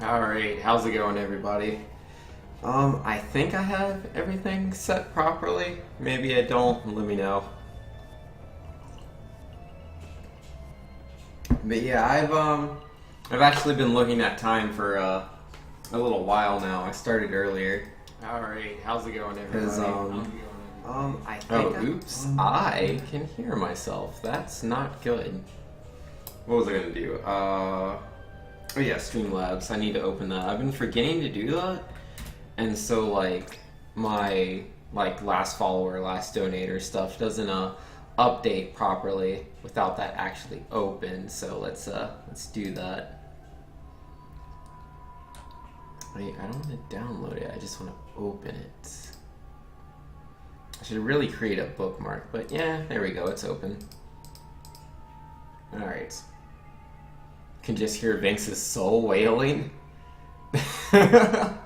Alright, how's it going, everybody? I think I have everything set properly. Maybe I don't, let me know. But yeah, I've actually been looking at time for a little while now. I started earlier. Alright, how's it going, everybody? Because, I think I can hear myself. That's not good. What was I gonna do? Oh yeah, Streamlabs. I need to open that. I've been forgetting to do that, and so my last follower, last donator stuff doesn't update properly without that actually open. So let's do that. Wait, I don't want to download it. I just want to open it. I should really create a bookmark, but yeah, there we go. It's open. All right. Can just hear Vince's soul wailing. No,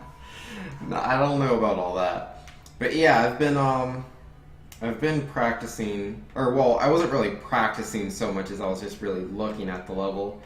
I don't know about all that, but yeah, I've been practicing, or well, I wasn't really practicing so much as I was just really looking at the level.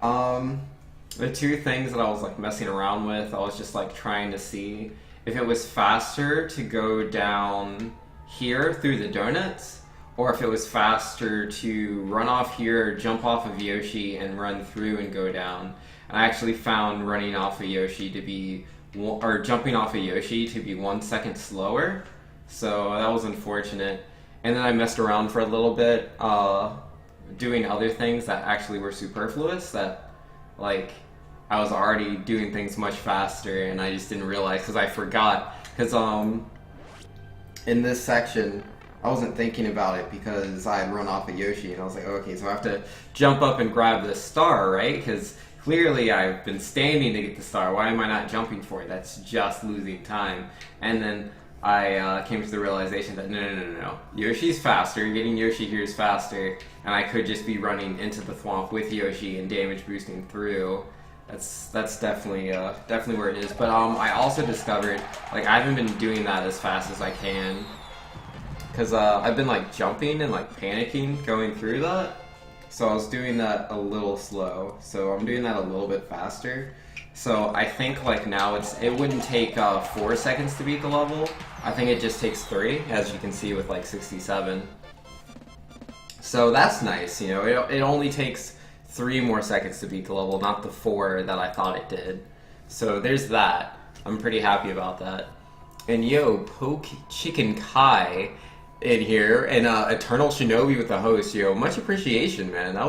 The two things that I was messing around with, I was just trying to see if it was faster to go down here through the donuts, or if it was faster to run off here, jump off of Yoshi, and run through and go down. And I actually found running off of Yoshi to be, or jumping off of Yoshi to be 1 second slower. So that was unfortunate. And then I messed around for a little bit, doing other things that actually were superfluous, that I was already doing things much faster, and I just didn't realize because I forgot. Because in this section, I wasn't thinking about it because I had run off of Yoshi, and I was like, okay, so I have to jump up and grab this star, right? Because clearly I've been standing to get the star. Why am I not jumping for it? That's just losing time. And then I came to the realization that no. Yoshi's faster. Getting Yoshi here is faster, and I could just be running into the thwomp with Yoshi and damage boosting through. That's definitely where it is. But I also discovered I haven't been doing that as fast as I can. Because I've been jumping and panicking going through that. So I was doing that a little slow. So I'm doing that a little bit faster. So I think now it wouldn't take 4 seconds to beat the level. I think it just takes 3, as you can see with 67. So that's nice, you know, it only takes 3 more seconds to beat the level, not the 4 that I thought it did. So there's that. I'm pretty happy about that. And yo, Poke Chicken Kai in here, and Eternal Shinobi with the host, yo, much appreciation, man. That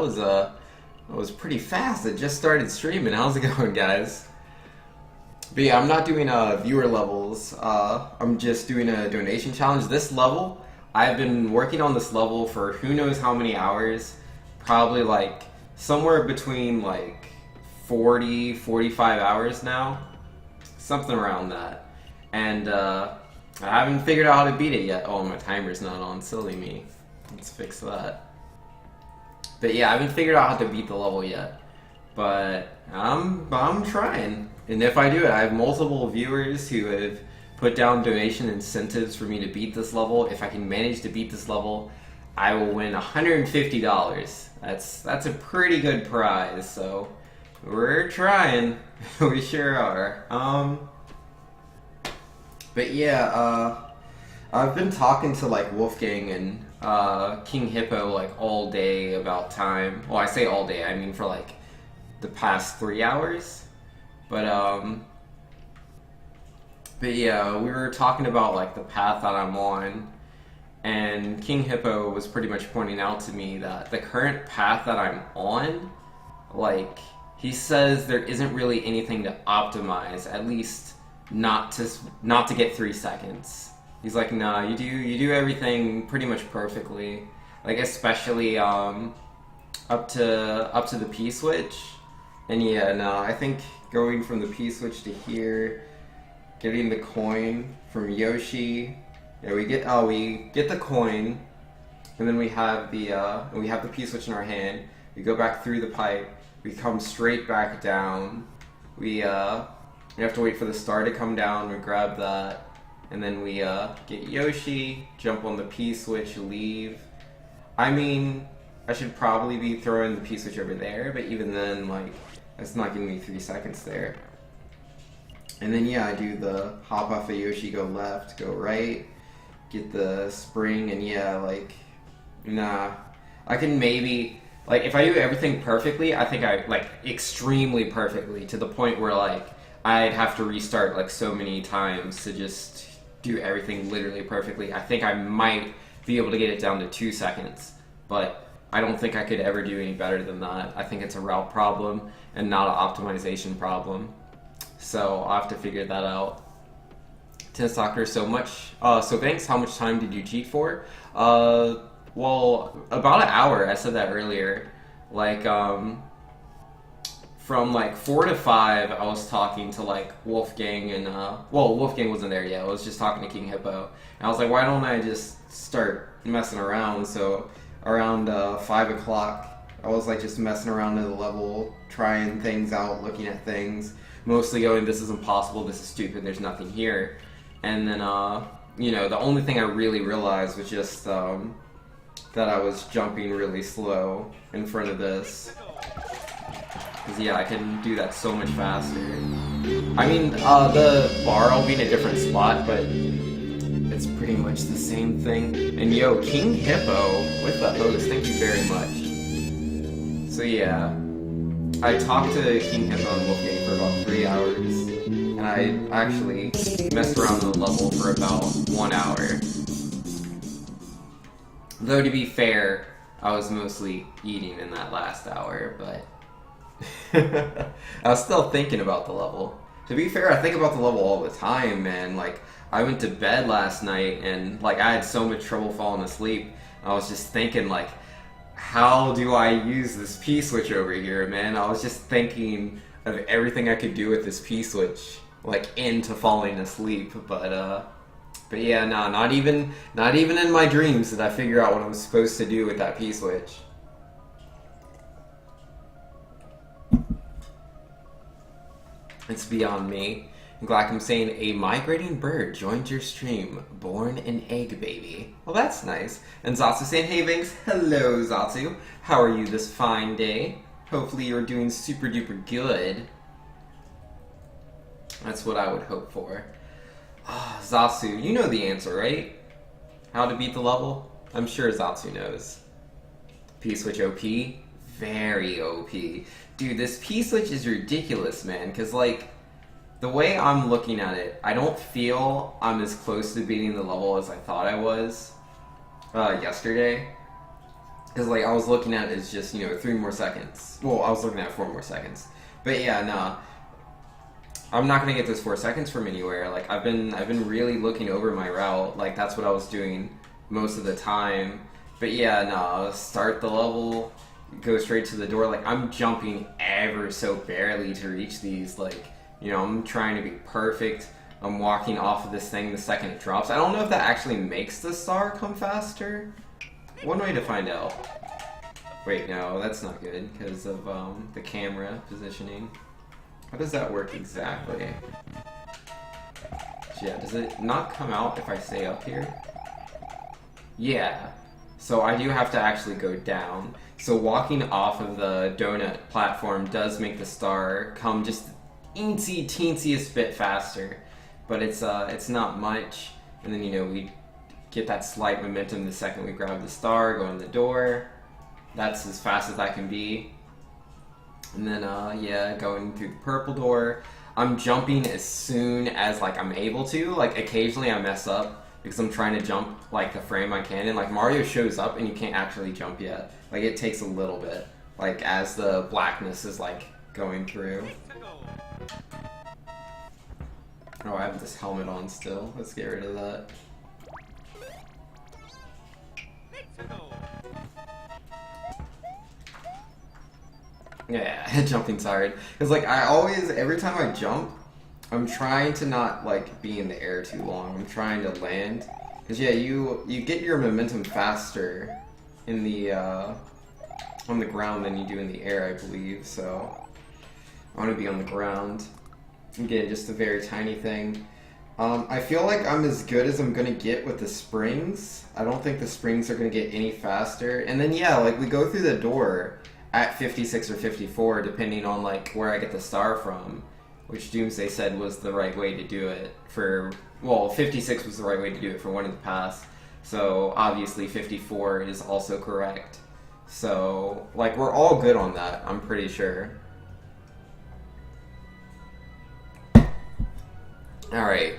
was pretty fast. It just started streaming. How's it going, guys? But yeah, I'm not doing viewer levels. I'm just doing a donation challenge. This level, I've been working on this level for who knows how many hours. Probably somewhere between 40, 45 hours now. Something around that. And I haven't figured out how to beat it yet. Oh, my timer's not on. Silly me. Let's fix that. But yeah, I haven't figured out how to beat the level yet. But I'm trying. And if I do it, I have multiple viewers who have put down donation incentives for me to beat this level. If I can manage to beat this level, I will win $150. That's a pretty good prize. So we're trying. We sure are. But yeah, I've been talking to Wolfgang and King Hippo all day about time. Well, I say all day, I mean for the past 3 hours. But yeah, we were talking about the path that I'm on, and King Hippo was pretty much pointing out to me that the current path that I'm on, he says there isn't really anything to optimize, at least not to get 3 seconds. He's like, nah, you do everything pretty much perfectly. Especially up to the P switch. And yeah, no, I think going from the P switch to here, getting the coin from Yoshi. Yeah, we get the coin, and then we have the P switch in our hand. We go back through the pipe. We come straight back down. We have to wait for the star to come down. We grab that, and then we get Yoshi, jump on the P switch, leave. I mean, I should probably be throwing the P switch over there, but even then, that's not giving me 3 seconds there. And then yeah, I do the hop off of Yoshi, go left, go right, get the spring, and yeah, like, nah. I can maybe, like, if I do everything perfectly, I think I, like, extremely perfectly, to the point where, like, I'd have to restart, like, so many times to just do everything literally perfectly. I think I might be able to get it down to 2 seconds, but I don't think I could ever do any better than that. I think it's a route problem and not an optimization problem. So I'll have to figure that out. Tennis Soccer, so thanks. How much time did you cheat for? Well, about an hour. I said that earlier. Like, from like 4 to 5, I was talking to like Wolfgang and Wolfgang wasn't there yet. I was just talking to King Hippo, and I was like, why don't I just start messing around? So around 5 o'clock, I was like just messing around in the level, trying things out, looking at things, mostly going, this is impossible, this is stupid, there's nothing here. And then the only thing I really realized was just that I was jumping really slow in front of this. Because, yeah, I can do that so much faster. I mean, the bar will be in a different spot, but it's pretty much the same thing. And yo, King Hippo with the host, thank you very much. So, yeah, I talked to King Hippo and Wolfgang for about 3 hours. And I actually messed around the level for about 1 hour. Though, to be fair, I was mostly eating in that last hour, but I was still thinking about the level. To be fair, I think about the level all the time, man. Like, I went to bed last night and, like, I had so much trouble falling asleep. I was just thinking, like, how do I use this P-switch over here, man? I was just thinking of everything I could do with this P-switch, like, into falling asleep, but yeah, no, not even in my dreams did I figure out what I was supposed to do with that P-switch. It's beyond me. Glackham saying, a migrating bird joined your stream, born an egg baby. Well, that's nice. And Zatsu saying, hey Vinx, hello Zatsu. How are you this fine day? Hopefully you're doing super duper good. That's what I would hope for. Zatsu, you know the answer, right? How to beat the level? I'm sure Zatsu knows. P-switch OP? Very OP. Dude, this P-switch is ridiculous, man, because, like, the way I'm looking at it, I don't feel I'm as close to beating the level as I thought I was yesterday. Because, like, I was looking at it as just, 3 more seconds. Well, I was looking at 4 more seconds. But yeah, nah. I'm not gonna get those 4 seconds from anywhere. Like, I've been really looking over my route. Like, that's what I was doing most of the time. But yeah, no, start the level, go straight to the door. Like, I'm jumping ever so barely to reach these. Like, I'm trying to be perfect. I'm walking off of this thing the second it drops. I don't know if that actually makes the star come faster. One way to find out. Wait, no, that's not good because of the camera positioning. How does that work exactly? Yeah, does it not come out if I stay up here? Yeah. So I do have to actually go down. So walking off of the donut platform does make the star come just teensiest bit faster. But it's not much. And then, we get that slight momentum the second we grab the star, go in the door. That's as fast as I can be. And then, yeah, going through the purple door. I'm jumping as soon as, like, I'm able to. Like, occasionally I mess up because I'm trying to jump, like, the frame I can. And, like, Mario shows up and you can't actually jump yet. Like, it takes a little bit. Like, as the blackness is, like, going through. Oh, I have this helmet on still. Let's get rid of that. Yeah, jumping's hard. Because, like, every time I jump, I'm trying to not, like, be in the air too long. I'm trying to land. Because, yeah, you get your momentum faster in the, on the ground than you do in the air, I believe. So, I want to be on the ground. Again, just a very tiny thing. I feel like I'm as good as I'm going to get with the springs. I don't think the springs are going to get any faster. And then, yeah, like, we go through the door at 56 or 54, depending on, like, where I get the star from. which Doomsday said was the right way to do it for, well, 56 was the right way to do it for one of the paths. So obviously 54 is also correct. So, like, we're all good on that, I'm pretty sure. Alright,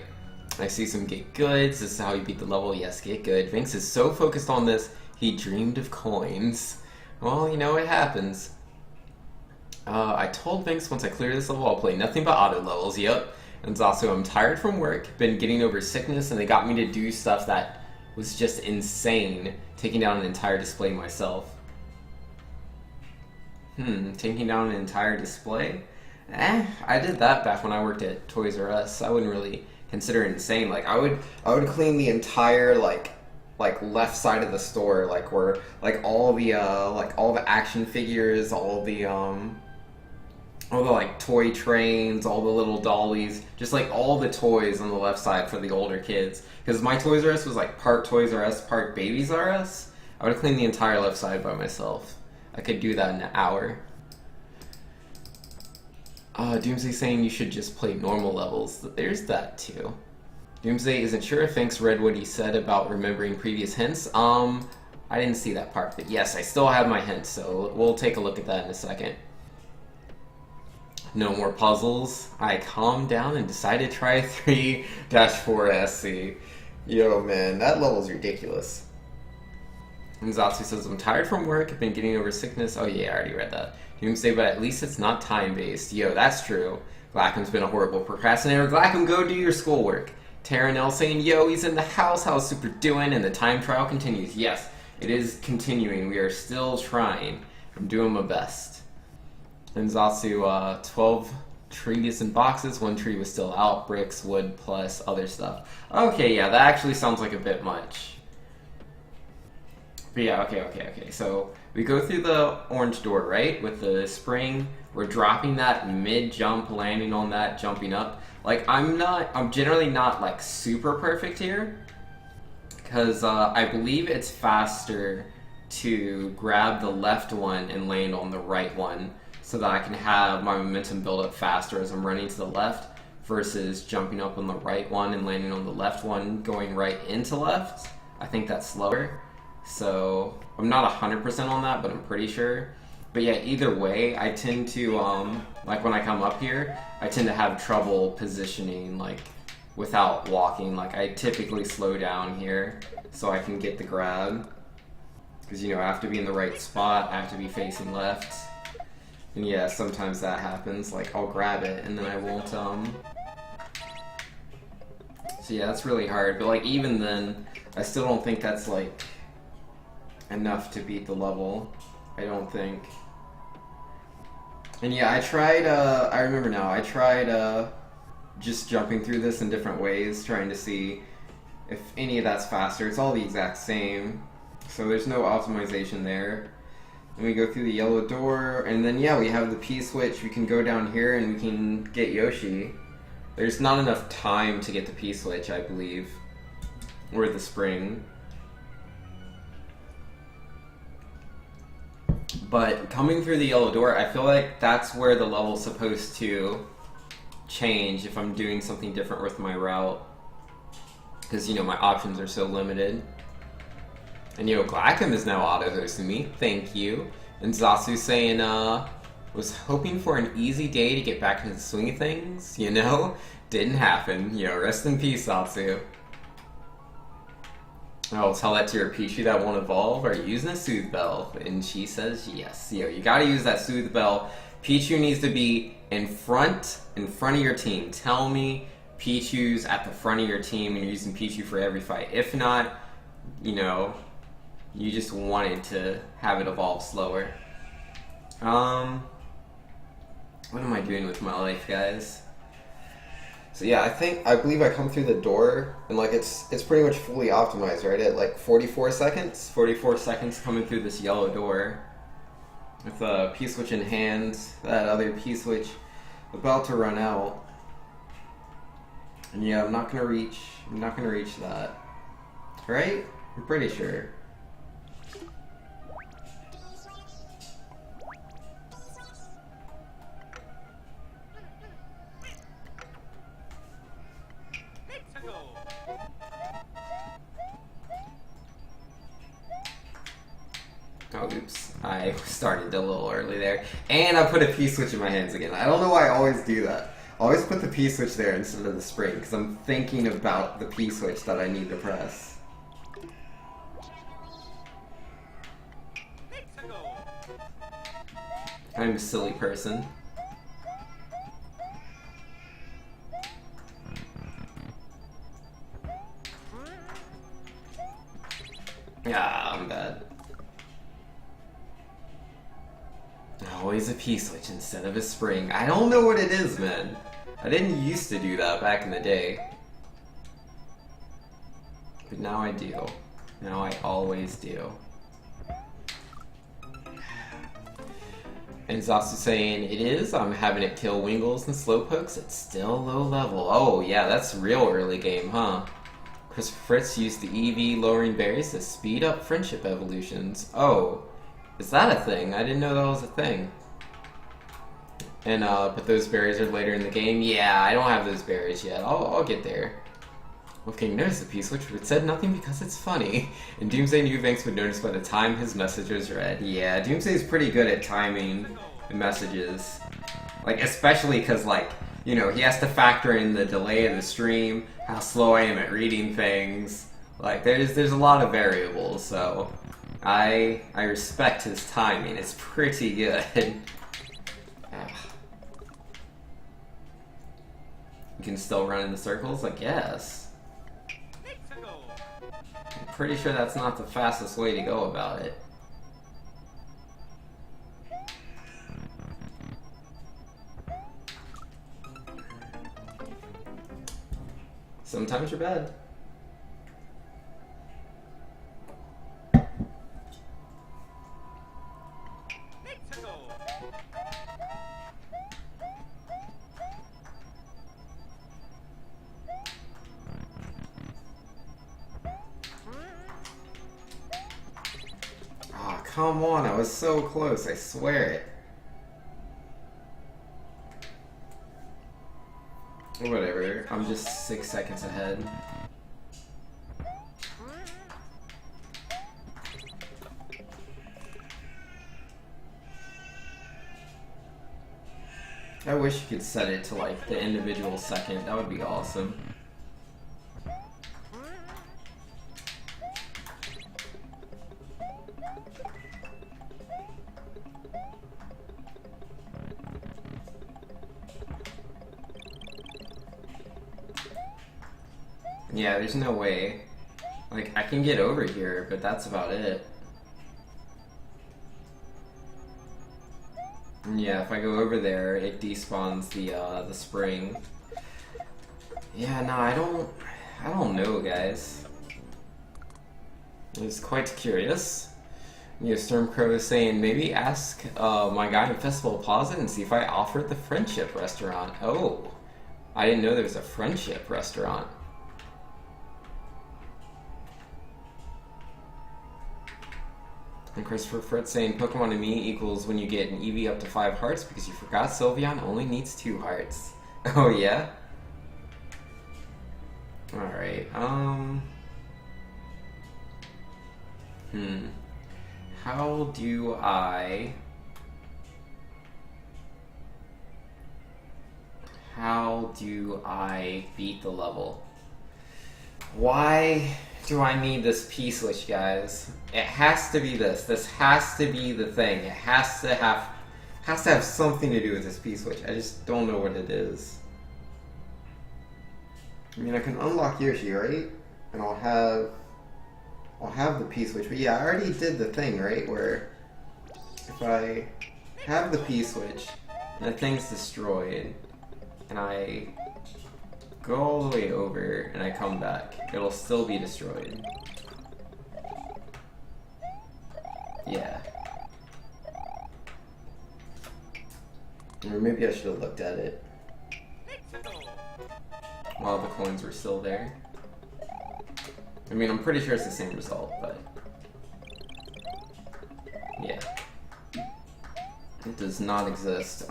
I see some get goods. This is how you beat the level. Yes, get good. Vinx is so focused on this, he dreamed of coins. Well, you know, it happens. I told Vinx once I clear this level, I'll play nothing but auto levels. Yep. And also, I'm tired from work, been getting over sickness, and they got me to do stuff that was just insane. Taking down an entire display myself. Taking down an entire display? I did that back when I worked at Toys R Us. I wouldn't really consider it insane. Like, I would clean the entire, like left side of the store, like where, like all the action figures, all the like toy trains, all the little dollies, just like all the toys on the left side for the older kids. Because my Toys R Us was like part Toys R Us, part Babies R Us. I would clean the entire left side by myself. I could do that in an hour. Doomsday saying you should just play normal levels. There's that too. Doomsday isn't sure if Vinx read what he said about remembering previous hints. I didn't see that part, but yes, I still have my hints, so we'll take a look at that in a second. No more puzzles. I calmed down and decided to try 3-4 SC. Yo, man, that level's ridiculous. And Zatsu says, I'm tired from work, I've been getting over sickness. Oh yeah, I already read that. Doomsday, but at least it's not time-based. Yo, that's true. Glackum's been a horrible procrastinator. Glackum, go do your schoolwork. Taranel saying, yo, he's in the house, how's Super doing? And the time trial continues. Yes, it is continuing. We are still trying. I'm doing my best. And Zatsu, 12 trees in boxes, 1 tree was still out, bricks, wood, plus other stuff. Okay, yeah, that actually sounds like a bit much. But yeah, okay. So we go through the orange door, right? With the spring. We're dropping that mid-jump, landing on that, jumping up. Like, I'm generally not, like, super perfect here. Because I believe it's faster to grab the left one and land on the right one, so that I can have my momentum build up faster as I'm running to the left, versus jumping up on the right one and landing on the left one, going right into left. I think that's slower. So I'm not 100% on that, but I'm pretty sure. But yeah, either way, I tend to, like when I come up here, I tend to have trouble positioning, like, without walking. Like, I typically slow down here so I can get the grab. Because, you know, I have to be in the right spot, I have to be facing left. And yeah, sometimes that happens. Like, I'll grab it and then I won't, So yeah, that's really hard. But, like, even then, I still don't think that's, like, enough to beat the level. I don't think. And yeah, I tried, I remember now, I tried, just jumping through this in different ways, trying to see if any of that's faster. It's all the exact same, so there's no optimization there. And we go through the yellow door, and then yeah, we have the P-switch. We can go down here and we can get Yoshi. There's not enough time to get the P-switch, I believe. Or the spring. But coming through the yellow door, I feel like that's where the level's supposed to change if I'm doing something different with my route. Because, you know, my options are so limited. And, yo, Glackum is now auto-hosting me. Thank you. And Zatsu saying, was hoping for an easy day to get back into the swing of things, you know? Didn't happen. Yo, rest in peace, Zatsu. I'll tell that to your Pichu that won't evolve. Are you using a Soothe Bell? And she says yes. Yo, you gotta use that Soothe Bell. Pichu needs to be in front of your team. Tell me Pichu's at the front of your team and you're using Pichu for every fight. If not, you know, you just wanted to have it evolve slower. What am I doing with my life, guys? So yeah, I believe I come through the door, and like it's pretty much fully optimized, right? At like 44 seconds? 44 seconds coming through this yellow door. With a P-switch in hand, that other P-switch about to run out. And yeah, I'm not gonna reach that. Right? I'm pretty sure. Oops, I started a little early there. And I put a P-switch in my hands again. I don't know why I always do that. I always put the P-switch there instead of the spring, because I'm thinking about the P-switch that I need to press. I'm a silly person. Ah, I'm bad. Always a P-switch instead of a spring. I don't know what it is, man. I didn't used to do that back in the day. But now I do. Now I always do. And Zasu saying, it is? I'm having it kill Wingles and Slowpokes. It's still low level. Oh, yeah, that's real early game, huh? Chris Fritz used the EV lowering berries to speed up friendship evolutions. Oh, is that a thing? I didn't know that was a thing. And, but those berries are later in the game? Yeah, I don't have those berries yet. I'll get there. Wolfgang noticed the P-switch, but said nothing because it's funny. And Doomsday knew Vanks would notice by the time his message was read. Yeah, Doomsday's pretty good at timing the messages. Like, especially because, like, you know, he has to factor in the delay of the stream, how slow I am at reading things. Like, there's a lot of variables, so I respect his timing. It's pretty good. You can still run in the circles? I guess. I'm pretty sure that's not the fastest way to go about it. Sometimes you're bad. Oh, come on, I was so close, I swear it. Whatever, I'm just 6 seconds ahead. I wish you could set it to like the individual second, that would be awesome. Yeah, there's no way. Like, I can get over here, but that's about it. And yeah, if I go over there, it despawns the spring. Yeah, no, I don't know, guys. I was quite curious. You know, Stormcrow is saying, maybe ask my guy in Festival Plaza and see if I offered the Friendship Restaurant. Oh, I didn't know there was a Friendship Restaurant. And Christopher Fritz saying Pokemon to me equals when you get an EV up to 5 hearts because you forgot Sylveon only needs 2 hearts. Oh yeah? Alright, How do I beat the level? Why do I need this P-switch, guys? It has to be this. This has to be the thing. It has to have something to do with this P-switch. I just don't know what it is. I mean, I can unlock Yoshi, right? And I'll have the P-switch. But yeah, I already did the thing, right? Where if I have the P-switch and the thing's destroyed, and I go all the way over and I come back, it'll still be destroyed. Yeah. Or maybe I should have looked at it while the coins were still there. I mean, I'm pretty sure it's the same result, but yeah. It does not exist.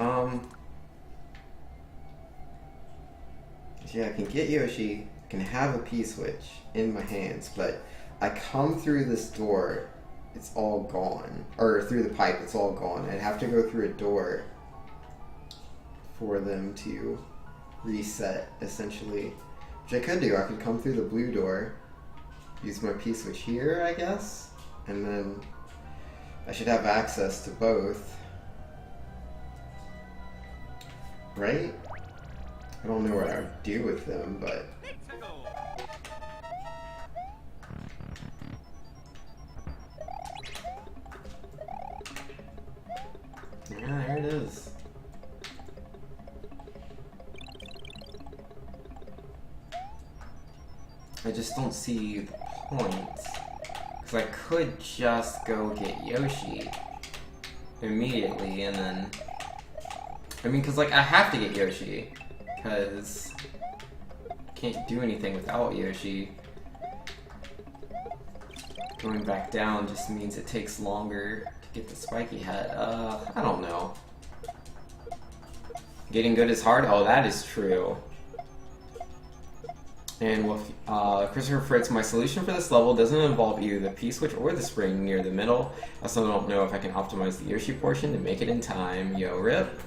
Yeah, I can get Yoshi, I can have a P-switch in my hands, but I come through this door it's all gone. Or through the pipe, it's all gone. I'd have to go through a door for them to reset, essentially. Which I could do. I could come through the blue door, use my P-switch here, I guess, and then I should have access to both. Right? I don't know what I would do with them, but... yeah, there it is. I just don't see the point. Because I could just go get Yoshi immediately and then... I mean, because like, I have to get Yoshi. Because I can't do anything without Yoshi. Going back down just means it takes longer to get the spiky head. I don't know. Getting good is hard? Oh, that is true. And with Christopher Fritz, my solution for this level doesn't involve either the P-switch or the spring near the middle. I also don't know if I can optimize the Yoshi portion to make it in time. Yo, rip.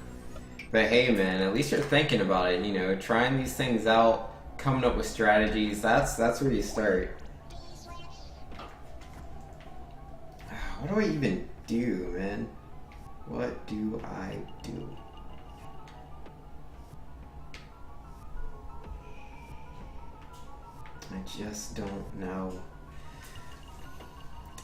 But hey man, at least you're thinking about it, you know, trying these things out, coming up with strategies, that's where you start. What do I even do, man? What do I do? I just don't know.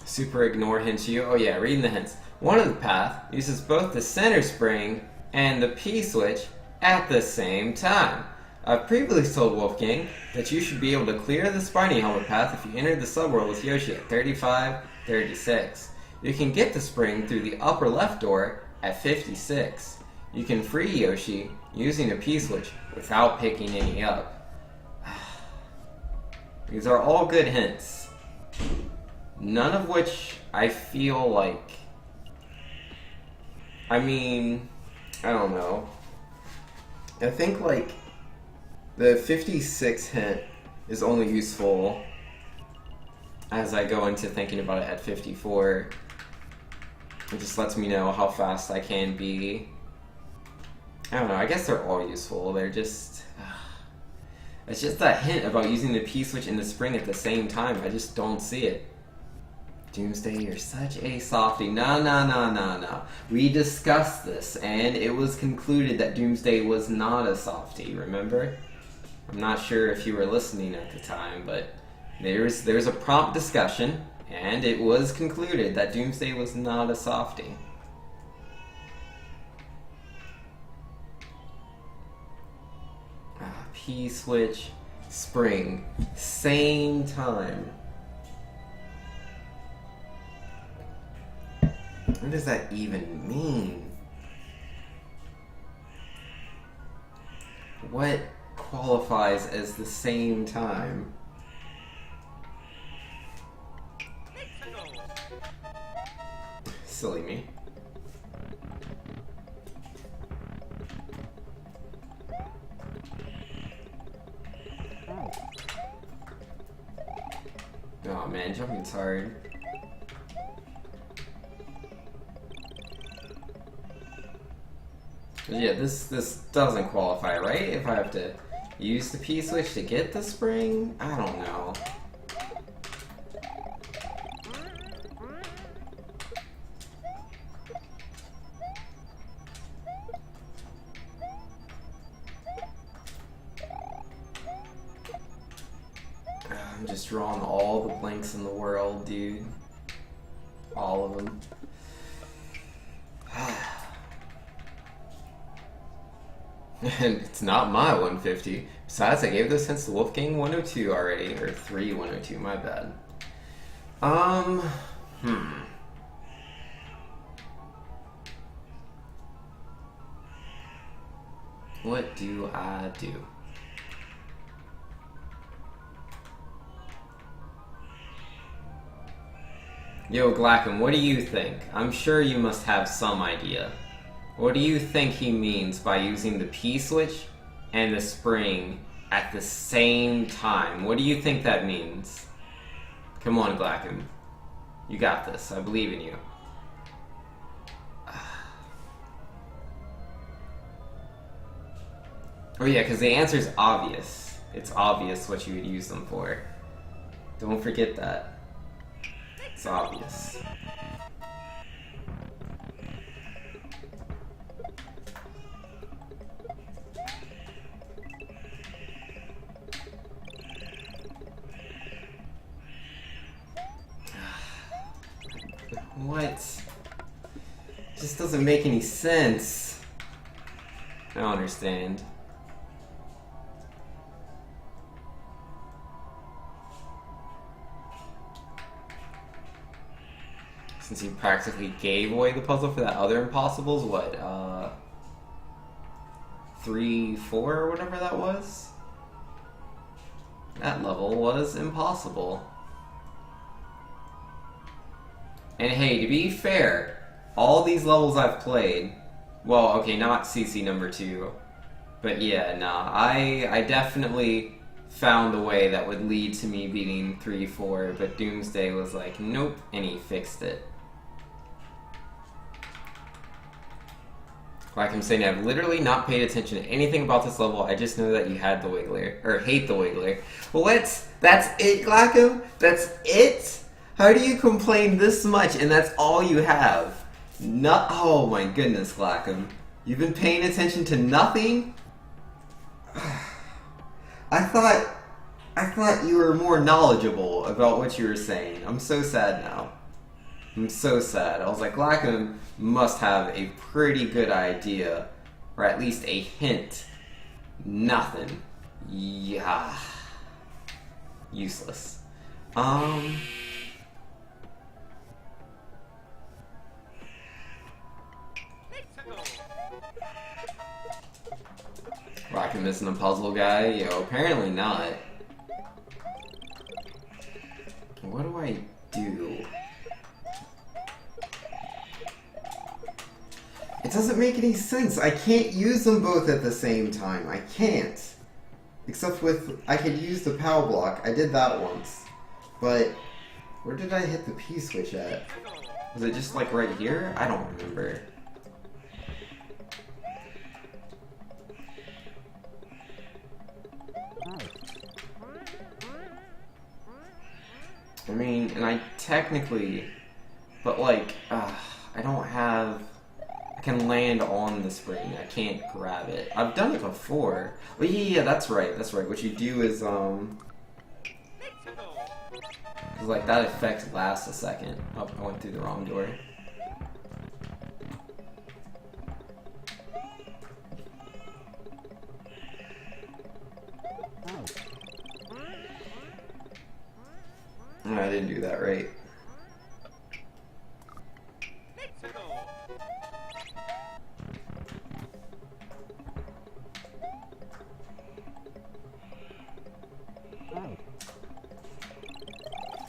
Super ignore hints you. Oh yeah, reading the hints. One of the path uses both the center spring and the P-switch at the same time. I've previously told Wolfgang that you should be able to clear the spiny helmet path if you enter the subworld with Yoshi at 35-36. You can get the spring through the upper left door at 56. You can free Yoshi using a P-switch without picking any up. These are all good hints. None of which I feel like... I mean... I don't know. I think, like, the 56 hint is only useful as I go into thinking about it at 54. It just lets me know how fast I can be. I don't know, I guess they're all useful. They're just... it's just that hint about using the P-switch and the spring at the same time. I just don't see it. Doomsday, you're such a softie. No. We discussed this, and it was concluded that Doomsday was not a softie, remember? I'm not sure if you were listening at the time, but there's a prompt discussion, and it was concluded that Doomsday was not a softie. P-switch, spring, same time. What does that even mean? What qualifies as the same time? Silly me. Oh man, jumping's hard. Yeah, this doesn't qualify, right? If I have to use the P-switch to get the spring? I don't know. I'm just drawing all the blanks in the world, dude. All of them. And it's not my 150. Besides, I gave those hints to Wolfgang 102 already, or 3-102, my bad. What do I do? Yo, Glackham, what do you think? I'm sure you must have some idea. What do you think he means by using the P-switch and the spring at the same time? What do you think that means? Come on, Glackham. You got this. I believe in you. Oh yeah, because the answer is obvious. It's obvious what you would use them for. Don't forget that. It's obvious. What? Just doesn't make any sense. I don't understand. Since you practically gave away the puzzle for that other Impossibles, what, 3, 4, or whatever that was? That level was impossible. And hey, to be fair, all these levels I've played, well, okay, not CC number 2, but yeah, nah, I definitely found a way that would lead to me beating 3, 4, but Doomsday was like, nope, and he fixed it. Like I'm saying, I've literally not paid attention to anything about this level. I just know that you had the Wiggler, or hate the Wiggler. Well, that's it, Glacko? That's it? How do you complain this much and that's all you have? Oh my goodness, Glacko. You've been paying attention to nothing? I thought you were more knowledgeable about what you were saying. I'm so sad now. I'm so sad. I was like, Glacko must have a pretty good idea, or at least a hint. Nothing. Yeah. Useless. Glacko missing a puzzle guy? Yo, apparently not. What do I do? It doesn't make any sense. I can't use them both at the same time. I can't. Except with, I could use the POW block. I did that once. But, where did I hit the P switch at? Was it just like right here? I don't remember. I mean, and I technically, but like, I don't have, I can land on the spring, I can't grab it. I've done it before. But yeah, that's right, that's right. What you do is, like that effect lasts a second. Oh, I went through the wrong door. No, I didn't do that right.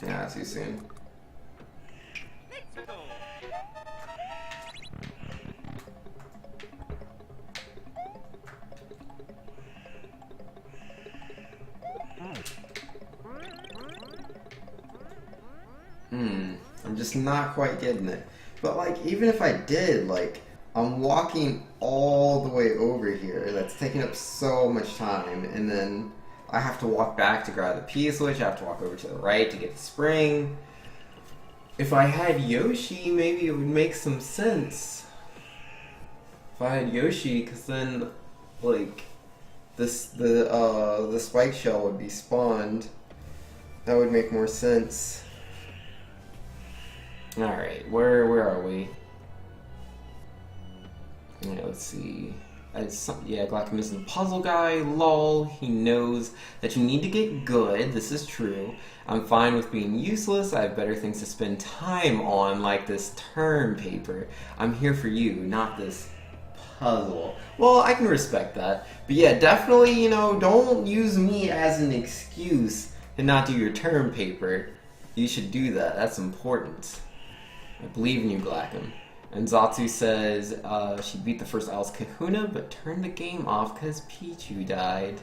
Yeah, too soon. I'm just not quite getting it. But like, even if I did, like, I'm walking all the way over here. That's taking up so much time, and then I have to walk back to grab the P switch. I have to walk over to the right to get the spring. If I had Yoshi, maybe it would make some sense. If I had Yoshi, because then, like, the spike shell would be spawned. That would make more sense. Alright, where are we? Yeah, let's see. Yeah, Glacko is the puzzle guy. Lol. He knows that you need to get good. This is true. I'm fine with being useless. I have better things to spend time on, like this term paper. I'm here for you, not this puzzle. Well, I can respect that. But yeah, definitely, you know, don't use me as an excuse to not do your term paper. You should do that. That's important. I believe in you, Glacko. And Zatsu says she beat the first Alice Kahuna, but turned the game off because Pichu died.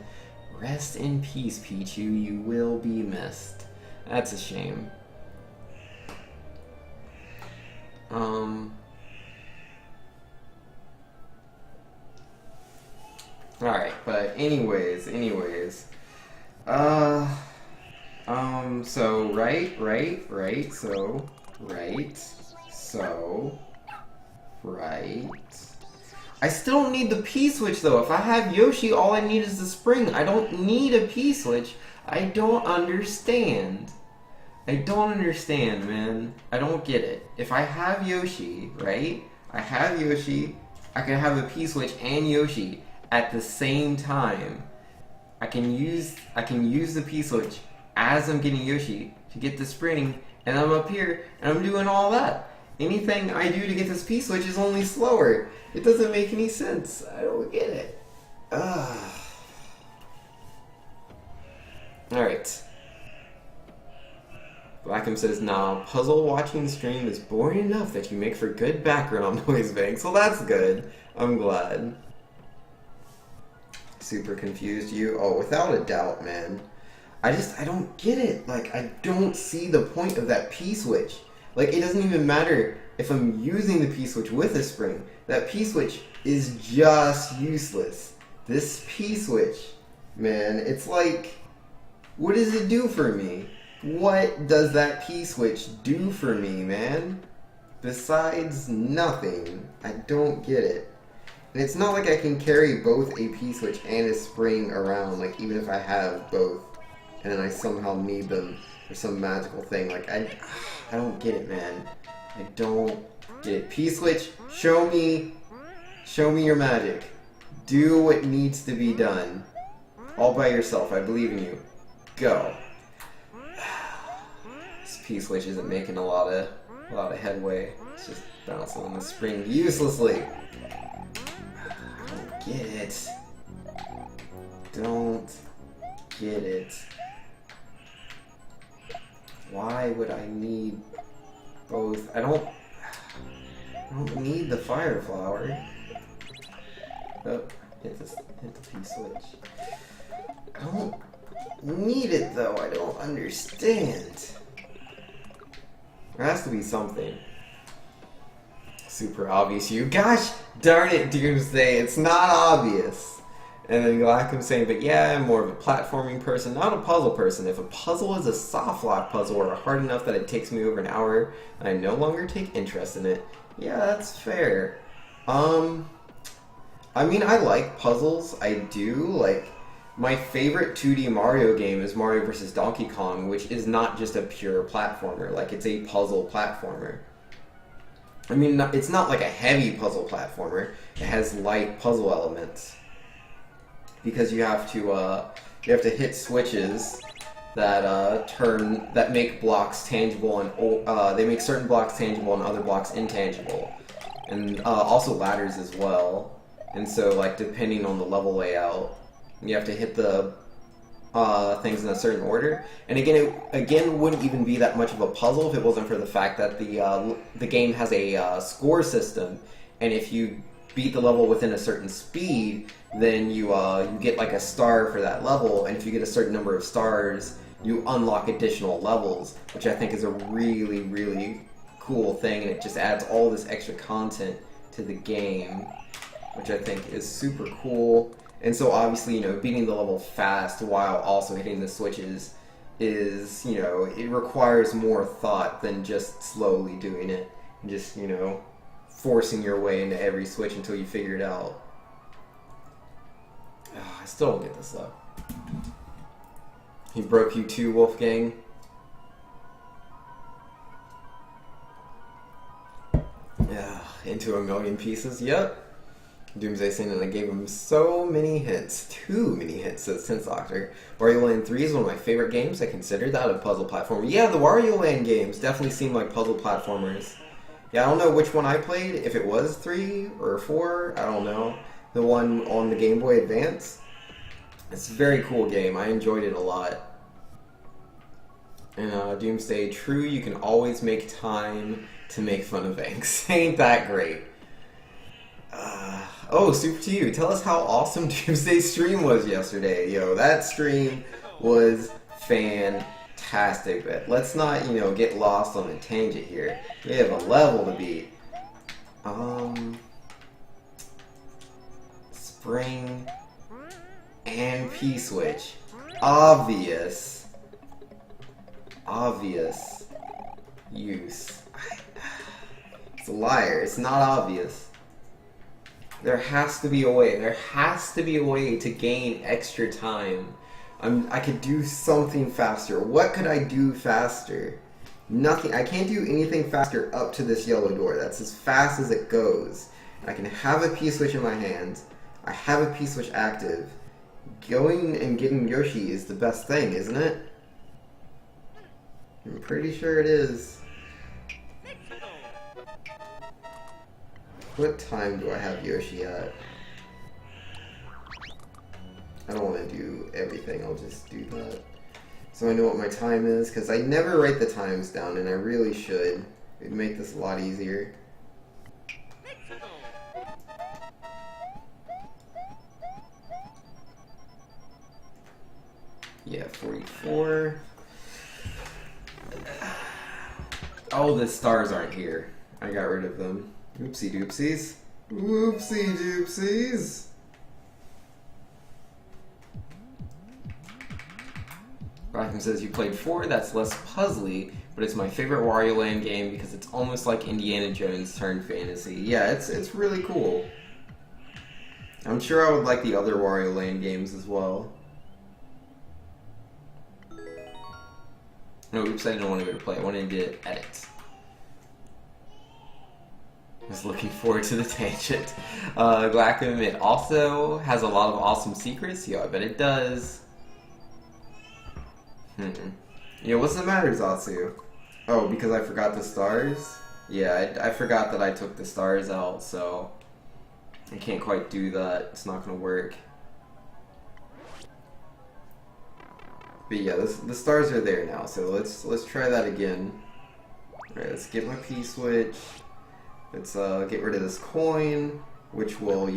Rest in peace, Pichu. You will be missed. That's a shame. Alright, but anyways. So, right. I still don't need the P-switch, though. If I have Yoshi, all I need is the spring. I don't need a P-switch. I don't understand. Man. I don't get it. If I have Yoshi, right? I can have a P-switch and Yoshi at the same time. I can use the P-switch as I'm getting Yoshi to get the spring, and I'm up here, and I'm doing all that. Anything I do to get this P-switch is only slower. It doesn't make any sense. I don't get it. Alright. Blackham says, nah, puzzle watching stream is boring enough that you make for good background noise banks. Well, that's good. I'm glad. Super confused you? Oh, without a doubt, man. I don't get it. Like, I don't see the point of that P-switch. Like, it doesn't even matter if I'm using the P-switch with a spring. That P-switch is just useless. This P-switch, man, it's like, what does it do for me? What does that P-switch do for me, man? Besides nothing. I don't get it. And it's not like I can carry both a P-switch and a spring around, like, even if I have both, and then I somehow need them for some magical thing. Like, I don't get it, man. I don't get it. P-switch, show me your magic. Do what needs to be done. All by yourself. I believe in you. Go. This P-switch isn't making a lot of headway. It's just bouncing on the spring uselessly. Get it. Don't get it. Why would I need both? I don't need the fire flower. Oh, hit the P-switch. I don't need it though. I don't understand. There has to be something. Super obvious, you. Gosh darn it, Doomsday, it's not obvious. And then Glackham saying, but yeah, I'm more of a platforming person, not a puzzle person. If a puzzle is a soft lock puzzle or hard enough that it takes me over an hour, I no longer take interest in it. Yeah, that's fair. I mean, I like puzzles. I do. Like, my favorite 2D Mario game is Mario vs. Donkey Kong, which is not just a pure platformer. Like, it's a puzzle platformer. I mean, it's not like a heavy puzzle platformer. It has light puzzle elements because you have to hit switches that make blocks tangible and they make certain blocks tangible and other blocks intangible, and also ladders as well. And so, like, depending on the level layout, you have to hit the things in a certain order. And again, wouldn't even be that much of a puzzle if it wasn't for the fact that the game has a score system, and if you beat the level within a certain speed, then you get like a star for that level, and if you get a certain number of stars, you unlock additional levels, which I think is a really, really cool thing, and it just adds all this extra content to the game, which I think is super cool. And so obviously, beating the level fast while also hitting the switches is, it requires more thought than just slowly doing it and just, forcing your way into every switch until you figure it out. I still don't get this though. He broke you too, Wolfgang? Yeah, into 1,000,000 pieces, yep. Doomsday saying that I gave him so many hints. Too many hints, says Sense Doctor. Wario Land 3 is one of my favorite games. I consider that a puzzle platformer. Yeah, the Wario Land games definitely seem like puzzle platformers. Yeah, I don't know which one I played, if it was 3 or 4, I don't know. The one on the Game Boy Advance. It's a very cool game. I enjoyed it a lot. And Doomsday, true, you can always make time to make fun of Vanks. Ain't that great? Oh, super to you. Tell us how awesome Doomsday's stream was yesterday. Yo, that stream was fantastic. fantastic, but let's not, get lost on a tangent here. We have a level to beat. Spring and P-switch. Obvious use. It's a liar. It's not obvious. There has to be a way. There has to be a way to gain extra time. I could do something faster. What could I do faster? Nothing. I can't do anything faster up to this yellow door. That's as fast as it goes. I can have a P-switch in my hands. I have a P-switch active. Going and getting Yoshi is the best thing, isn't it? I'm pretty sure it is. What time do I have Yoshi at? I don't want to do everything, I'll just do that. So I know what my time is, because I never write the times down, and I really should. It'd make this a lot easier. Yeah, 44. Oh, the stars aren't here. I got rid of them. Oopsie doopsies. Whoopsie doopsies. Rockham says you played 4, that's less puzzly, but it's my favorite Wario Land game because it's almost like Indiana Jones turned fantasy. Yeah, it's really cool. I'm sure I would like the other Wario Land games as well. No, oops, I didn't want to go to play. I wanted to edit. I was looking forward to the tangent. Glackham, it also has a lot of awesome secrets. Yeah, I bet it does. Yeah, what's the matter, Zatsu? Oh, because I forgot the stars? Yeah, I forgot that I took the stars out, so I can't quite do that. It's not gonna work. But yeah, the stars are there now, so let's try that again. Alright, let's get my P-switch. Let's get rid of this coin, which will,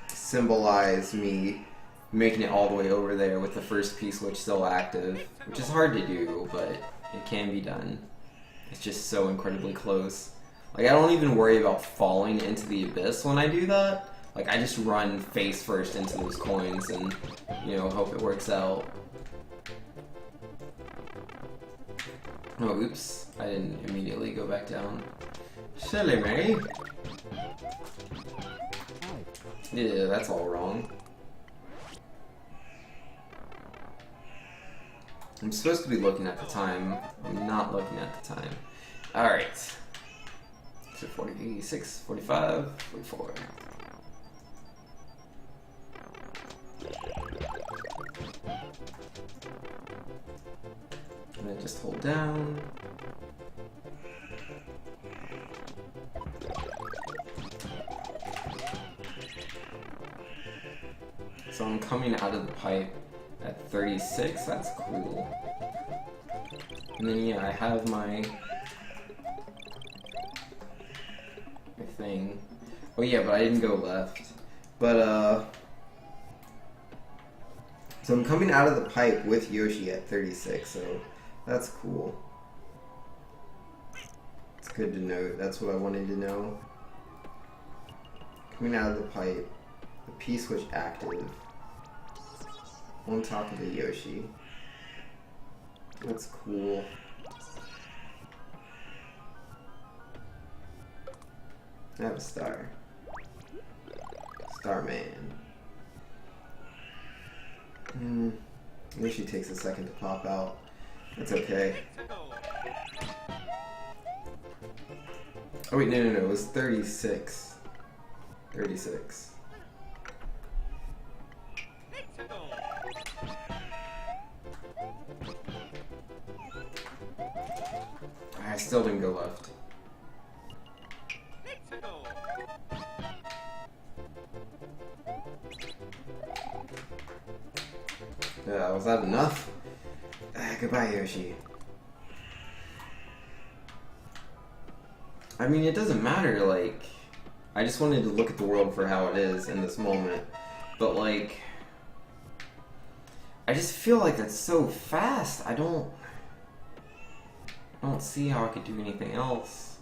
symbolize me making it all the way over there with the first P-switch still active, which is hard to do, but it can be done. It's just so incredibly close. Like, I don't even worry about falling into the abyss when I do that. Like, I just run face first into those coins and, hope it works out. Oh, oops. I didn't immediately go back down. Silly me. Yeah, that's all wrong. I'm supposed to be looking at the time. I'm not looking at the time. Alright. So 46, 45, 44. And then just hold down. So I'm coming out of the pipe at 36, that's cool. And then yeah, I have my thing. Oh yeah, but I didn't go left. But so I'm coming out of the pipe with Yoshi at 36, so that's cool. It's good to know. That's what I wanted to know. Coming out of the pipe, the P-switch active. On top of the Yoshi. That's cool. I have a star. Starman. Yoshi takes a second to pop out. That's okay. Oh wait, no, it was 36. 36. I still didn't go left. Was that enough? Goodbye, Yoshi. I mean, it doesn't matter, like, I just wanted to look at the world for how it is in this moment. But, like, I just feel like that's so fast. I don't see how I could do anything else.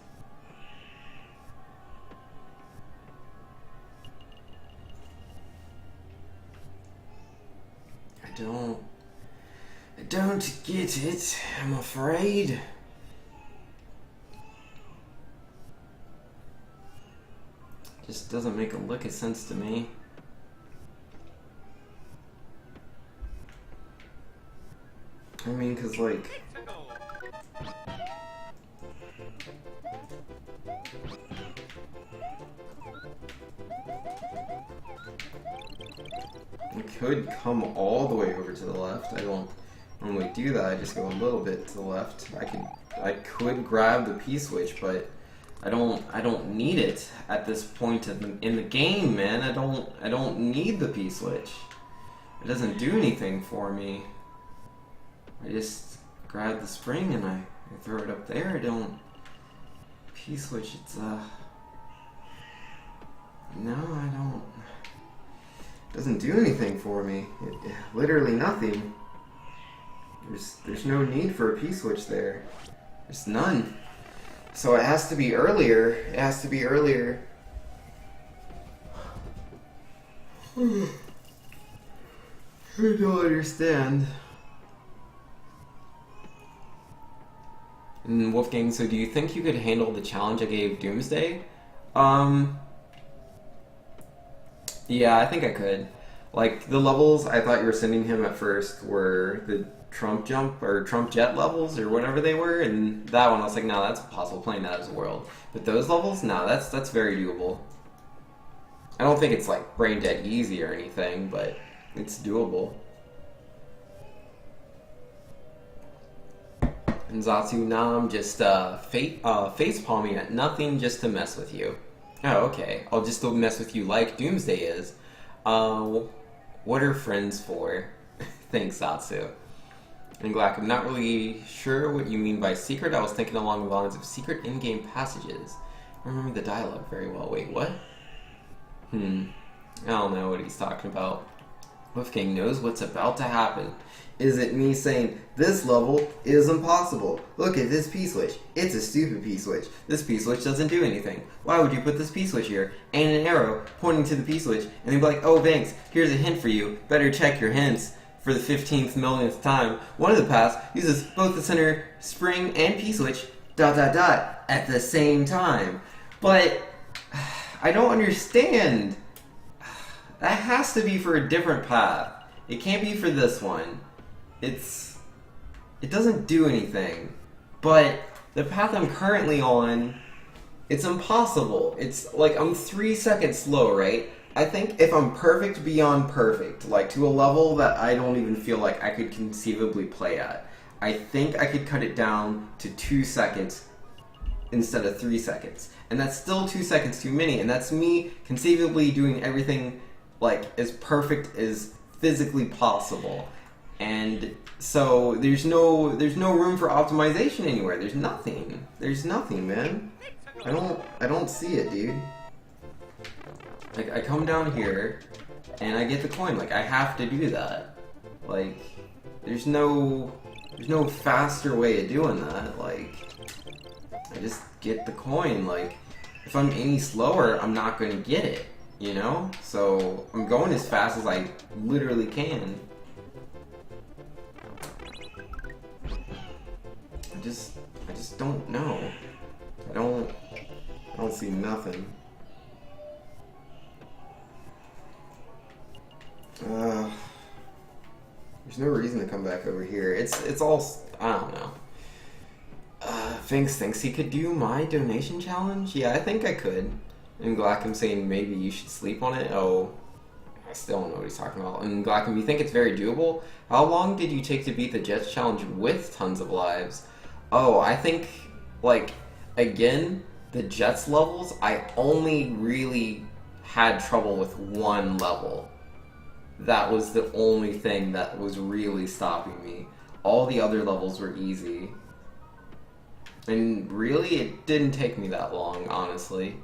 I don't get it, I'm afraid. Just doesn't make a lick of sense to me. I mean, cause like... I could come all the way over to the left. I don't normally do that. I just go a little bit to the left. I could grab the P-switch, but I don't need it at this point in the game, man. I don't need the P-switch. It doesn't do anything for me. I just grab the spring and I throw it up there. I don't P-switch. It's no, I don't. It doesn't do anything for me. Literally nothing. There's no need for a P-switch there. There's none. So it has to be earlier. It has to be earlier. I don't understand. And Wolfgang, so do you think you could handle the challenge I gave Doomsday? Yeah, I think I could. Like, the levels I thought you were sending him at first were the Trump jump or Trump jet levels or whatever they were, and that one I was like, no, that's impossible playing that as a world. But those levels, no, that's very doable. I don't think it's like brain dead easy or anything, but it's doable. And Zatsu, nah, I'm just face palming at nothing just to mess with you. Oh, okay. I'll just mess with you like Doomsday is. What are friends for? Thanks, Zatsu. And Glack, I'm not really sure what you mean by secret. I was thinking along the lines of secret in-game passages. I remember the dialogue very well. Wait, what? I don't know what he's talking about. Wolfgang knows what's about to happen. Is it me saying, this level is impossible? Look at this P-switch. It's a stupid P-switch. This P-switch doesn't do anything. Why would you put this P-switch here? And an arrow pointing to the P-switch. And then be like, oh, thanks. Here's a hint for you. Better check your hints. For the 15th millionth time, one of the paths uses both the center spring and P-switch ... at the same time. But I don't understand. That has to be for a different path. It can't be for this one. It doesn't do anything. But the path I'm currently on, it's impossible. It's like I'm 3 seconds slow, right? I think if I'm perfect beyond perfect, like to a level that I don't even feel like I could conceivably play at, I think I could cut it down to 2 seconds instead of 3 seconds. And that's still 2 seconds too many, and that's me conceivably doing everything like as perfect as physically possible. And so there's no room for optimization anywhere. There's nothing. There's nothing, man. I don't see it, dude. Like, I come down here, and I get the coin. Like, I have to do that. Like, there's no faster way of doing that. Like, I just get the coin. Like, if I'm any slower, I'm not gonna get it, you know? So, I'm going as fast as I literally can. I just don't know. I don't see nothing. There's no reason to come back over here. It's all, I don't know. Finks thinks he could do my donation challenge? Yeah, I think I could. And Glackham saying maybe you should sleep on it? Oh, I still don't know what he's talking about. And Glackham, you think it's very doable? How long did you take to beat the Jets challenge with tons of lives? Oh, I think, like, again, the Jets levels, I only really had trouble with one level. That was the only thing that was really stopping me. All the other levels were easy. And really, it didn't take me that long, honestly.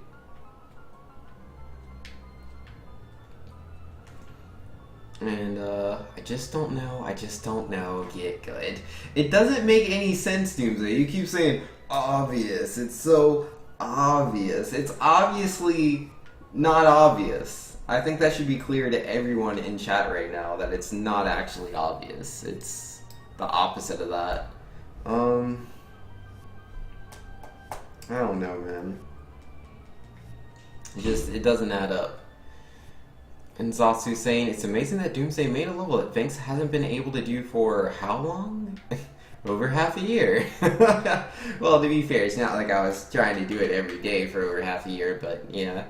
And I just don't know. I just don't know. Get good. It doesn't make any sense, Doomsday. You keep saying obvious. It's so obvious. It's obviously not obvious. I think that should be clear to everyone in chat right now that it's not actually obvious. It's the opposite of that. I don't know, man. It doesn't add up. And Zatsu saying, it's amazing that Doomsday made a level that Vinx hasn't been able to do for how long? Over half a year. Well, to be fair, it's not like I was trying to do it every day for over half a year, but yeah.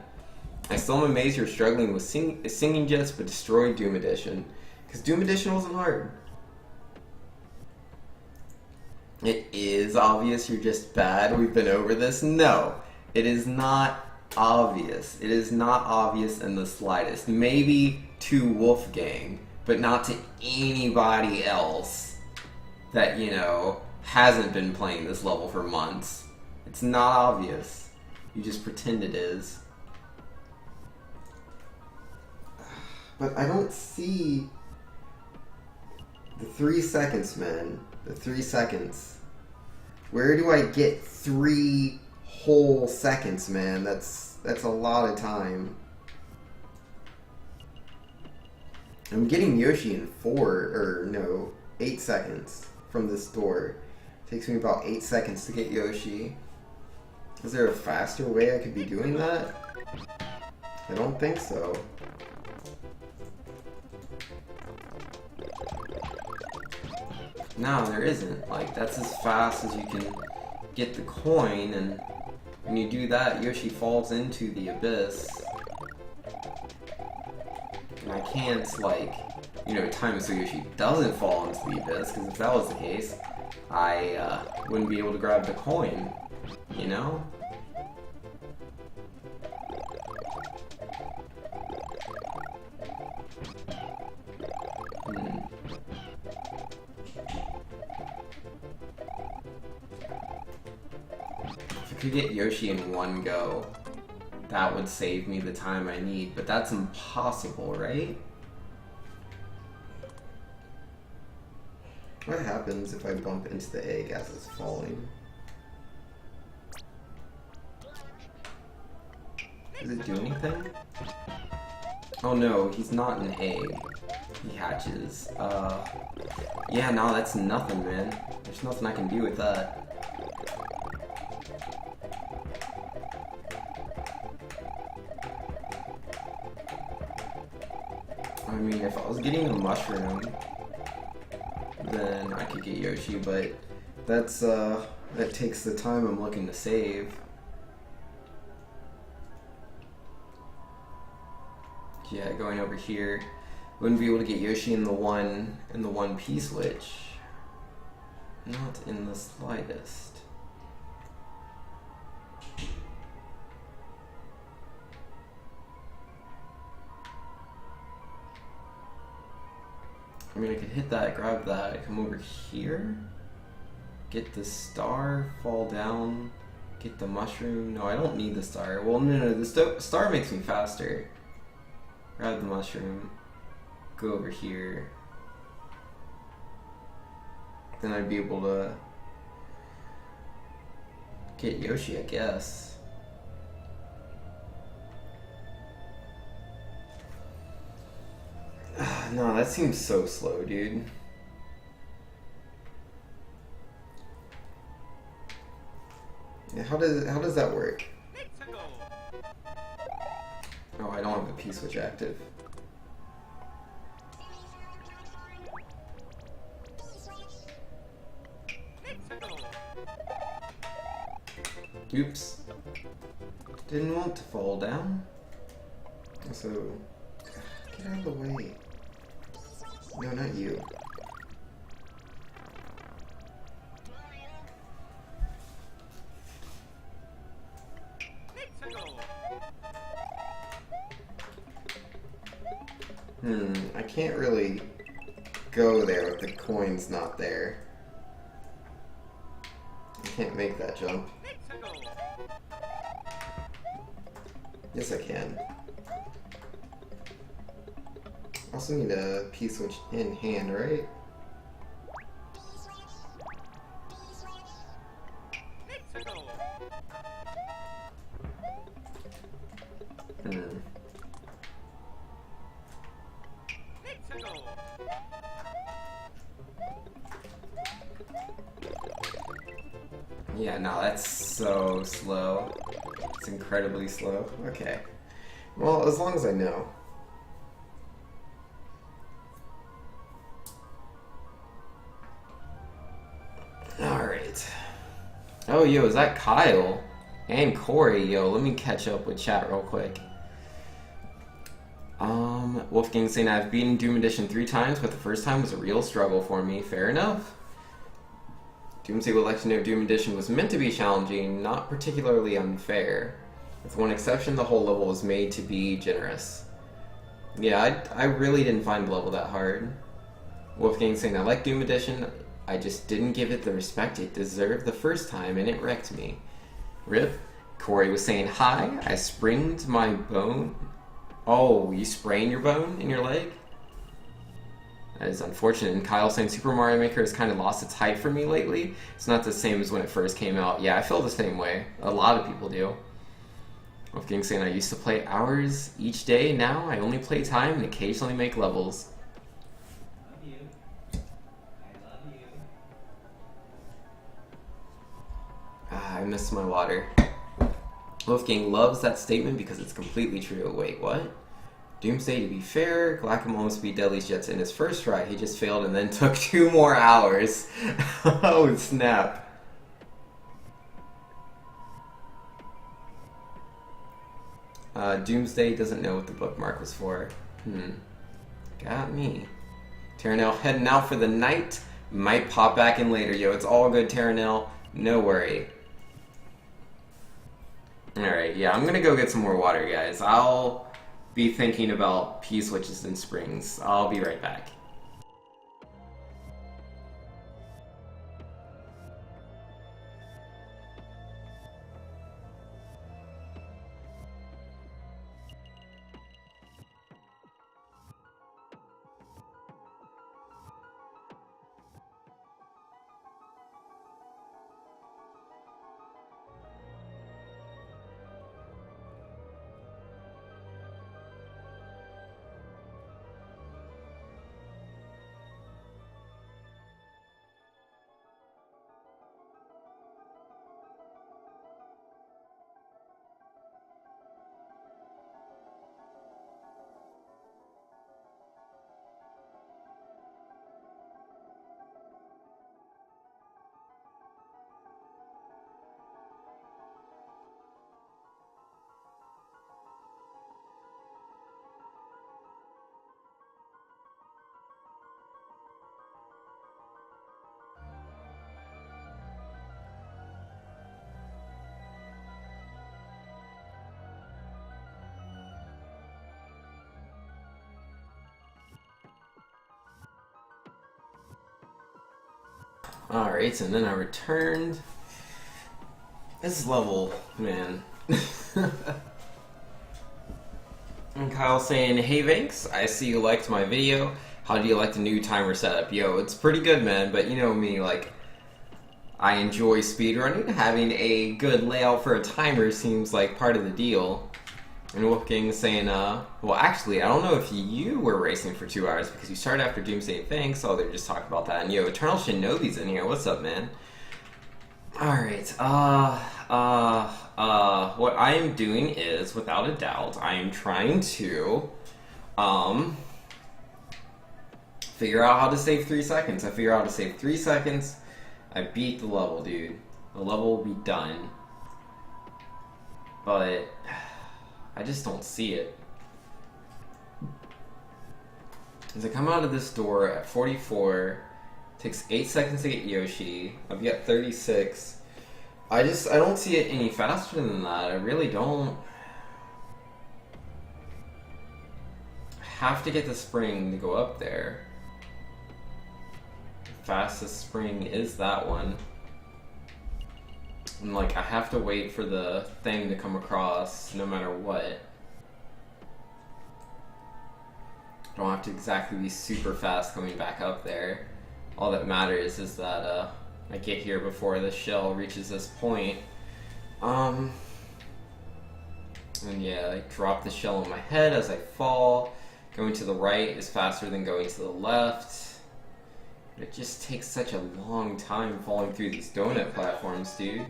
I still am amazed you're struggling with singing Jets, but destroyed Doom Edition. Because Doom Edition wasn't hard. It is obvious you're just bad. We've been over this. No, it is not obvious. It is not obvious in the slightest. Maybe to Wolfgang, but not to anybody else that, you know, hasn't been playing this level for months. It's not obvious. You just pretend it is. But I don't see the 3 seconds, man. The 3 seconds. Where do I get 3 whole seconds, man? That's a lot of time. I'm getting Yoshi in 8 seconds from this door. It takes me about 8 seconds to get Yoshi. Is there a faster way I could be doing that? I don't think so. No, there isn't. Like, that's as fast as you can get the coin, and when you do that, Yoshi falls into the abyss. And I can't, like, you know, time it so Yoshi doesn't fall into the abyss, because if that was the case, I wouldn't be able to grab the coin, you know? If I could get Yoshi in one go, that would save me the time I need, but that's impossible, right? What happens if I bump into the egg as it's falling? Does it do anything? Oh no, he's not an egg. He hatches. Yeah, no, that's nothing, man. There's nothing I can do with that. I mean, if I was getting a mushroom, then I could get Yoshi, but that's, that takes the time I'm looking to save. Yeah, going over here, wouldn't be able to get Yoshi in the one P-switch. Not in the slightest. I mean, I could hit that, grab that, come over here, get the star, fall down, get the mushroom. No, I don't need the star. Well, no, the star makes me faster. Grab the mushroom, go over here. Then I'd be able to get Yoshi, I guess. No, that seems so slow, dude. Yeah, how does that work? Oh, I don't have the P-switch active. Oops. Didn't want to fall down. So, get out of the way. No, not you. I can't really go there if the coin's not there. I can't make that jump. Yes, I can. Also need a P-switch in hand, right? Yeah, no, that's so slow. It's incredibly slow. Okay. Well, as long as I know. Alright. Oh, yo, is that Kyle? And Corey, yo, let me catch up with chat real quick. Wolfgang saying I've beaten Doom Edition 3 times, but the first time was a real struggle for me. Fair enough. Doomsday would like to know Doom Edition was meant to be challenging, not particularly unfair. With one exception, the whole level was made to be generous. Yeah, I really didn't find the level that hard. Wolfgang saying I like Doom Edition, I just didn't give it the respect it deserved the first time, and it wrecked me. Rip. Corey was saying, hi, I sprained my bone. Oh, you sprained your bone in your leg? That is unfortunate. And Kyle saying Super Mario Maker has kind of lost its hype for me lately. It's not the same as when it first came out. Yeah, I feel the same way. A lot of people do. Wolfgang saying I used to play hours each day. Now I only play time and occasionally make levels. Love you. I love you. I miss my water. Wolfgang loves that statement because it's completely true. Wait, what? Doomsday, to be fair, Glackham almost beat Deadly's Jets in his first try. He just failed and then took 2 more hours. Oh, snap. Doomsday doesn't know what the bookmark was for. Got me. Terranel heading out for the night. Might pop back in later. Yo, it's all good, Terranel. No worry. Alright, yeah, I'm gonna go get some more water, guys. I'll be thinking about P-switches and springs. I'll be right back. Alright, and then I returned. This level, man. And Kyle saying, hey Vanks, I see you liked my video. How do you like the new timer setup? Yo, it's pretty good, man, but you know me, like, I enjoy speedrunning. Having a good layout for a timer seems like part of the deal. And Wolfgang saying, well, actually, I don't know if you were racing for 2 hours because you started after Doomsday Thanks. Oh, they're just talking about that. And yo, Eternal Shinobi's in here. What's up, man? Alright, what I am doing is, without a doubt, I am trying to, figure out how to save 3 seconds. I figure out how to save 3 seconds. I beat the level, dude. The level will be done. But I just don't see it. As I come out of this door at 44, takes 8 seconds to get Yoshi. I've got 36. I don't see it any faster than that. I really don't. Have to get the spring to go up there. Fastest spring is that one. And like, I have to wait for the thing to come across no matter what. don't have to exactly be super fast coming back up there. All that matters is that I get here before the shell reaches this point. And yeah, I drop the shell on my head as I fall. Going to the right is faster than going to the left. It just takes such a long time falling through these donut platforms, dude.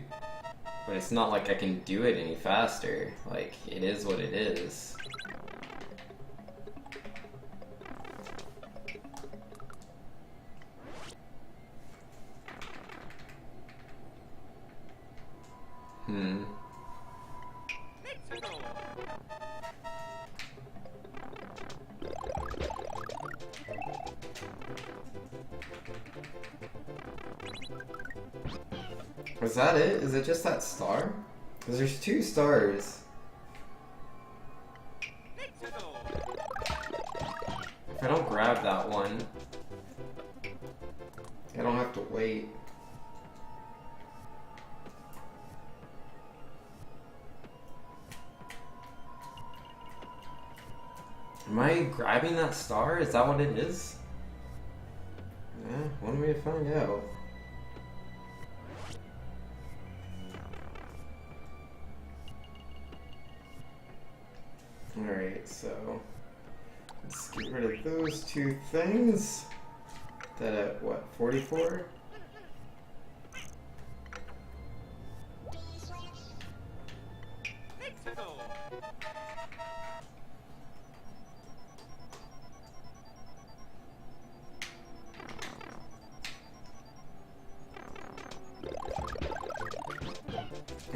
But it's not like I can do it any faster. Like, it is what it is. Is that it? Is it just that star? Because there's 2 stars. If I don't grab that one, I don't have to wait. Am I grabbing that star? Is that what it is? Yeah, one way to find out. Alright, so let's get rid of those 2 things. That at what, 44?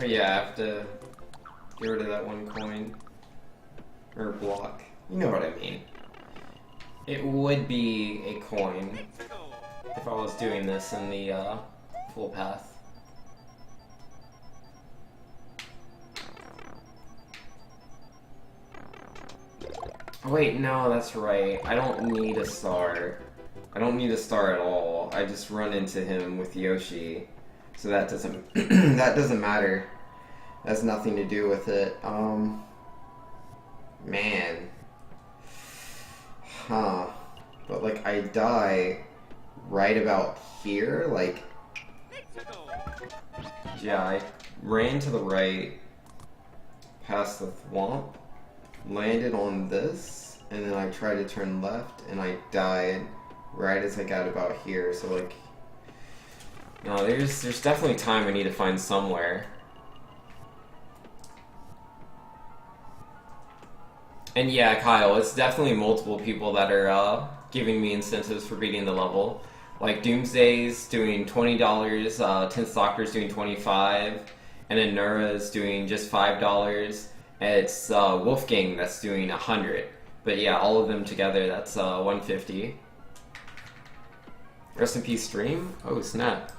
Yeah, I have to get rid of that 1 coin. Or block. You know what I mean. It would be a coin if I was doing this in the full path. Oh, wait, no, that's right. I don't need a star. I don't need a star at all. I just run into him with Yoshi. So that doesn't that doesn't matter. That has nothing to do with it. Man. Huh. But, like, I die right about here, like... Yeah, I ran to the right, past the thwomp, landed on this, and then I tried to turn left, and I died right as I got about here, so, like... No, there's definitely time I need to find somewhere. And yeah, Kyle, it's definitely multiple people that are giving me incentives for beating the level. Like Doomsday's doing $20, 10th Doctor's doing $25, and then Nura's doing just $5. It's Wolfgang that's doing $100. But yeah, all of them together, that's $150. Rest in peace, stream. Oh snap!